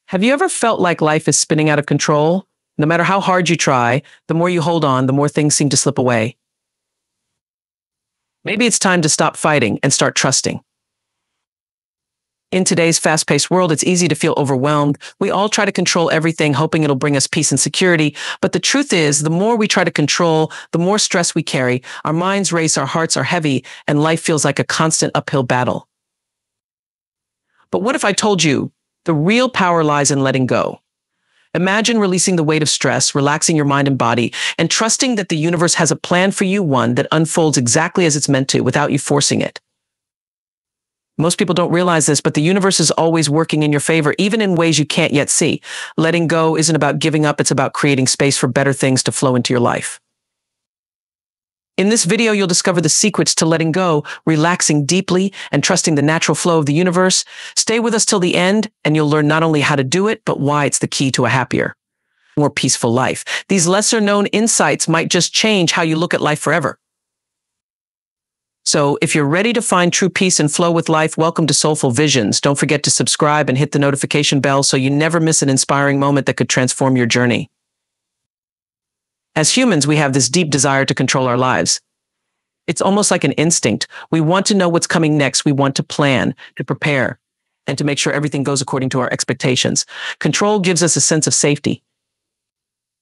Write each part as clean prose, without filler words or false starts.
Have you ever felt like life is spinning out of control? No matter how hard you try, the more you hold on, the more things seem to slip away. Maybe it's time to stop fighting and start trusting. In today's fast-paced world, it's easy to feel overwhelmed. We all try to control everything, hoping it'll bring us peace and security. But the truth is, the more we try to control, the more stress we carry. Our minds race, our hearts are heavy, and life feels like a constant uphill battle. But what if I told you the real power lies in letting go? Imagine releasing the weight of stress, relaxing your mind and body, and trusting that the universe has a plan for you, one that unfolds exactly as it's meant to, without you forcing it. Most people don't realize this, but the universe is always working in your favor, even in ways you can't yet see. Letting go isn't about giving up, it's about creating space for better things to flow into your life. In this video, you'll discover the secrets to letting go, relaxing deeply, and trusting the natural flow of the universe. Stay with us till the end, and you'll learn not only how to do it, but why it's the key to a happier, more peaceful life. These lesser-known insights might just change how you look at life forever. So if you're ready to find true peace and flow with life, welcome to Soulful Visions. Don't forget to subscribe and hit the notification bell so you never miss an inspiring moment that could transform your journey. As humans, we have this deep desire to control our lives. It's almost like an instinct. We want to know what's coming next. We want to plan, to prepare, and to make sure everything goes according to our expectations. Control gives us a sense of safety,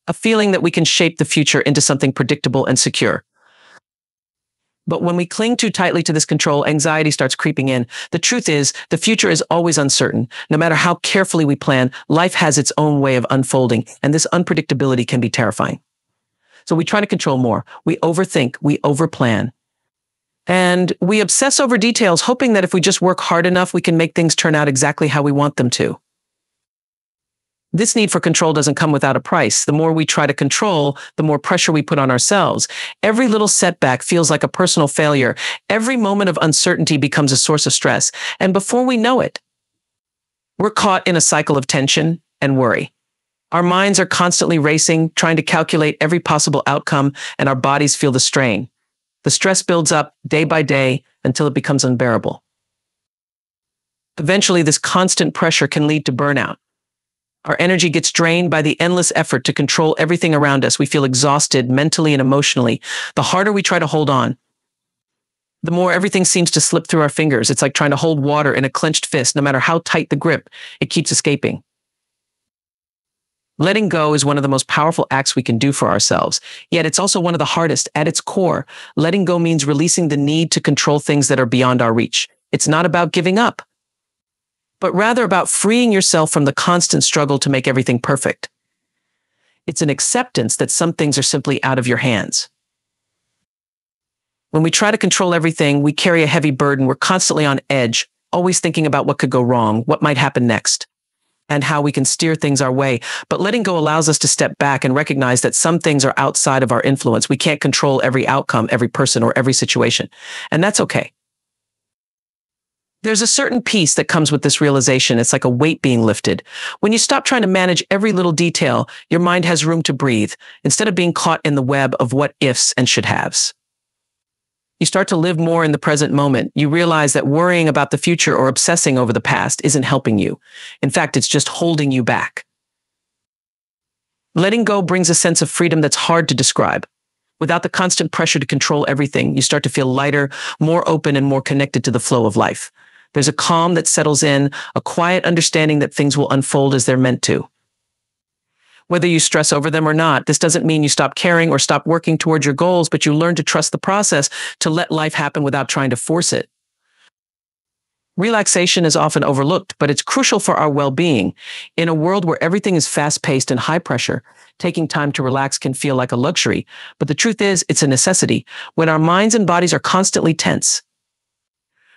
a feeling that we can shape the future into something predictable and secure. But when we cling too tightly to this control, anxiety starts creeping in. The truth is, the future is always uncertain. No matter how carefully we plan, life has its own way of unfolding, and this unpredictability can be terrifying. So we try to control more. We overthink, we overplan, and we obsess over details, hoping that if we just work hard enough, we can make things turn out exactly how we want them to. This need for control doesn't come without a price. The more we try to control, the more pressure we put on ourselves. Every little setback feels like a personal failure. Every moment of uncertainty becomes a source of stress. And before we know it, we're caught in a cycle of tension and worry. Our minds are constantly racing, trying to calculate every possible outcome, and our bodies feel the strain. The stress builds up day by day until it becomes unbearable. Eventually, this constant pressure can lead to burnout. Our energy gets drained by the endless effort to control everything around us. We feel exhausted mentally and emotionally. The harder we try to hold on, the more everything seems to slip through our fingers. It's like trying to hold water in a clenched fist. No matter how tight the grip, it keeps escaping. Letting go is one of the most powerful acts we can do for ourselves, yet it's also one of the hardest. At its core, letting go means releasing the need to control things that are beyond our reach. It's not about giving up, but rather about freeing yourself from the constant struggle to make everything perfect. It's an acceptance that some things are simply out of your hands. When we try to control everything, we carry a heavy burden. We're constantly on edge, always thinking about what could go wrong, what might happen next, and how we can steer things our way. But letting go allows us to step back and recognize that some things are outside of our influence. We can't control every outcome, every person, or every situation, and that's okay. There's a certain peace that comes with this realization. It's like a weight being lifted. When you stop trying to manage every little detail, your mind has room to breathe, instead of being caught in the web of what ifs and should haves. You start to live more in the present moment. You realize that worrying about the future or obsessing over the past isn't helping you. In fact, it's just holding you back. Letting go brings a sense of freedom that's hard to describe. Without the constant pressure to control everything, you start to feel lighter, more open, and more connected to the flow of life. There's a calm that settles in, a quiet understanding that things will unfold as they're meant to. Whether you stress over them or not, this doesn't mean you stop caring or stop working towards your goals, but you learn to trust the process, to let life happen without trying to force it. Relaxation is often overlooked, but it's crucial for our well-being. In a world where everything is fast-paced and high pressure, taking time to relax can feel like a luxury, but the truth is, it's a necessity. When our minds and bodies are constantly tense,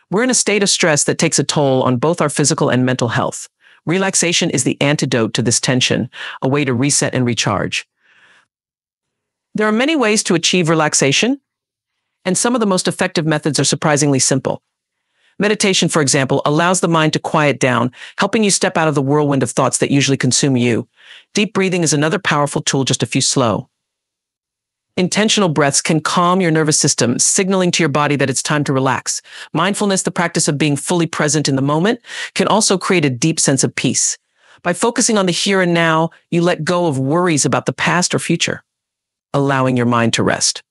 we're in a state of stress that takes a toll on both our physical and mental health. Relaxation is the antidote to this tension, a way to reset and recharge. There are many ways to achieve relaxation, and some of the most effective methods are surprisingly simple. Meditation, for example, allows the mind to quiet down, helping you step out of the whirlwind of thoughts that usually consume you. Deep breathing is another powerful tool, just a few slow, intentional breaths can calm your nervous system, signaling to your body that it's time to relax. Mindfulness, the practice of being fully present in the moment, can also create a deep sense of peace. By focusing on the here and now, you let go of worries about the past or future, allowing your mind to rest.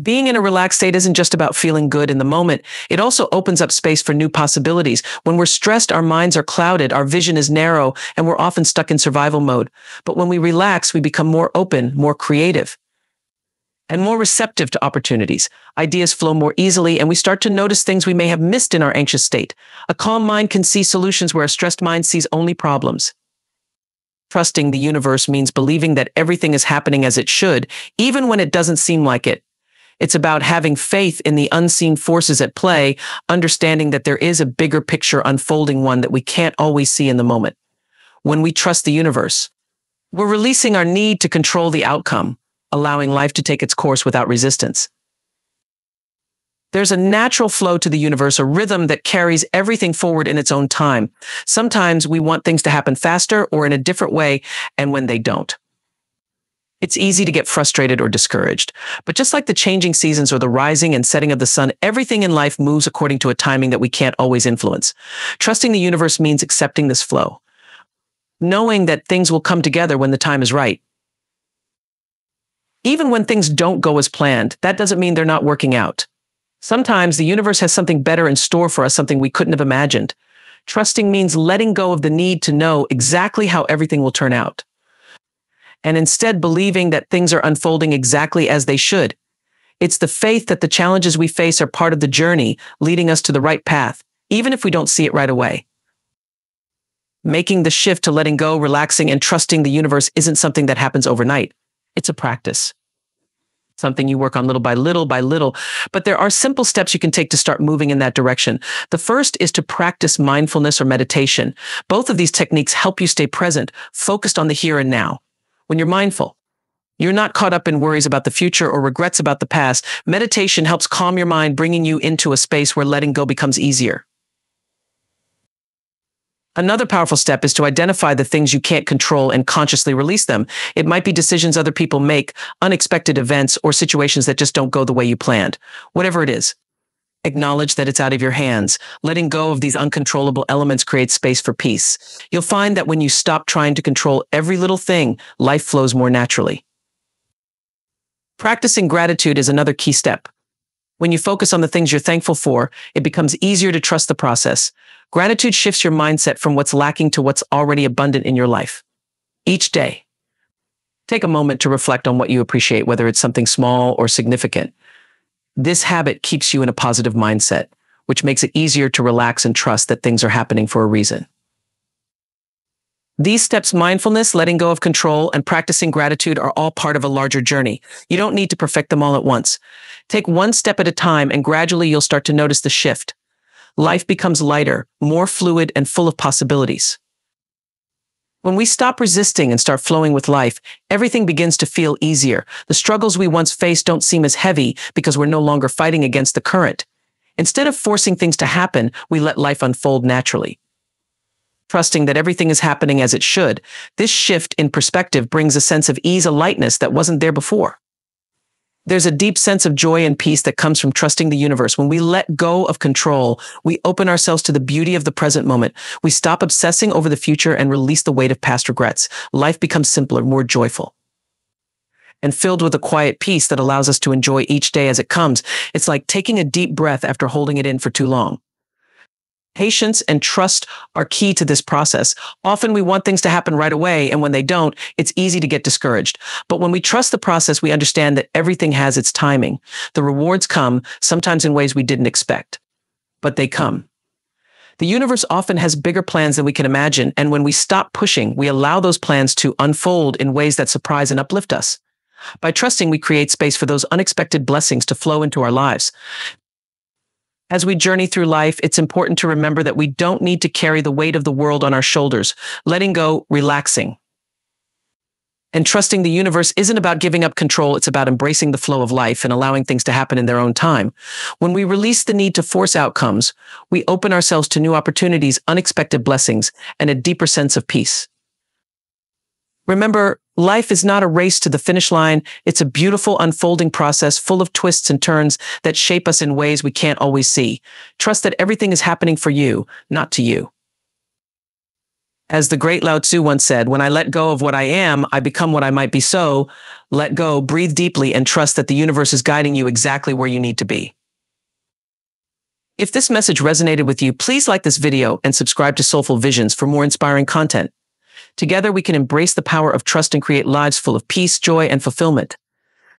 Being in a relaxed state isn't just about feeling good in the moment. It also opens up space for new possibilities. When we're stressed, our minds are clouded, our vision is narrow, and we're often stuck in survival mode. But when we relax, we become more open, more creative, and more receptive to opportunities. Ideas flow more easily, and we start to notice things we may have missed in our anxious state. A calm mind can see solutions where a stressed mind sees only problems. Trusting the universe means believing that everything is happening as it should, even when it doesn't seem like it. It's about having faith in the unseen forces at play, understanding that there is a bigger picture unfolding, one that we can't always see in the moment. When we trust the universe, we're releasing our need to control the outcome, allowing life to take its course without resistance. There's a natural flow to the universe, a rhythm that carries everything forward in its own time. Sometimes we want things to happen faster or in a different way, and when they don't, it's easy to get frustrated or discouraged. But just like the changing seasons or the rising and setting of the sun, everything in life moves according to a timing that we can't always influence. Trusting the universe means accepting this flow, knowing that things will come together when the time is right. Even when things don't go as planned, that doesn't mean they're not working out. Sometimes the universe has something better in store for us, something we couldn't have imagined. Trusting means letting go of the need to know exactly how everything will turn out, and instead believing that things are unfolding exactly as they should. It's the faith that the challenges we face are part of the journey, leading us to the right path, even if we don't see it right away. Making the shift to letting go, relaxing, and trusting the universe isn't something that happens overnight. It's a practice, something you work on little by little, but there are simple steps you can take to start moving in that direction. The first is to practice mindfulness or meditation. Both of these techniques help you stay present, focused on the here and now. When you're mindful, you're not caught up in worries about the future or regrets about the past. Meditation helps calm your mind, bringing you into a space where letting go becomes easier. Another powerful step is to identify the things you can't control and consciously release them. It might be decisions other people make, unexpected events, or situations that just don't go the way you planned. Whatever it is, acknowledge that it's out of your hands. Letting go of these uncontrollable elements creates space for peace. You'll find that when you stop trying to control every little thing, life flows more naturally. Practicing gratitude is another key step. When you focus on the things you're thankful for, it becomes easier to trust the process. Gratitude shifts your mindset from what's lacking to what's already abundant in your life. Each day, take a moment to reflect on what you appreciate, whether it's something small or significant. This habit keeps you in a positive mindset, which makes it easier to relax and trust that things are happening for a reason. These steps, mindfulness, letting go of control, and practicing gratitude, are all part of a larger journey. You don't need to perfect them all at once. Take one step at a time, and gradually you'll start to notice the shift. Life becomes lighter, more fluid, and full of possibilities. When we stop resisting and start flowing with life, everything begins to feel easier. The struggles we once faced don't seem as heavy because we're no longer fighting against the current. Instead of forcing things to happen, we let life unfold naturally. Trusting that everything is happening as it should, this shift in perspective brings a sense of ease, a lightness that wasn't there before. There's a deep sense of joy and peace that comes from trusting the universe. When we let go of control, we open ourselves to the beauty of the present moment. We stop obsessing over the future and release the weight of past regrets. Life becomes simpler, more joyful, and filled with a quiet peace that allows us to enjoy each day as it comes. It's like taking a deep breath after holding it in for too long. Patience and trust are key to this process. Often we want things to happen right away, and when they don't, it's easy to get discouraged. But when we trust the process, we understand that everything has its timing. The rewards come, sometimes in ways we didn't expect, but they come. The universe often has bigger plans than we can imagine, and when we stop pushing, we allow those plans to unfold in ways that surprise and uplift us. By trusting, we create space for those unexpected blessings to flow into our lives. As we journey through life, it's important to remember that we don't need to carry the weight of the world on our shoulders. Letting go, relaxing, and trusting the universe isn't about giving up control. It's about embracing the flow of life and allowing things to happen in their own time. When we release the need to force outcomes, we open ourselves to new opportunities, unexpected blessings, and a deeper sense of peace. Remember, life is not a race to the finish line. It's a beautiful unfolding process full of twists and turns that shape us in ways we can't always see. Trust that everything is happening for you, not to you. As the great Lao Tzu once said, when I let go of what I am, I become what I might be. So let go, breathe deeply, and trust that the universe is guiding you exactly where you need to be. If this message resonated with you, please like this video and subscribe to Soulful Visions for more inspiring content. Together, we can embrace the power of trust and create lives full of peace, joy, and fulfillment.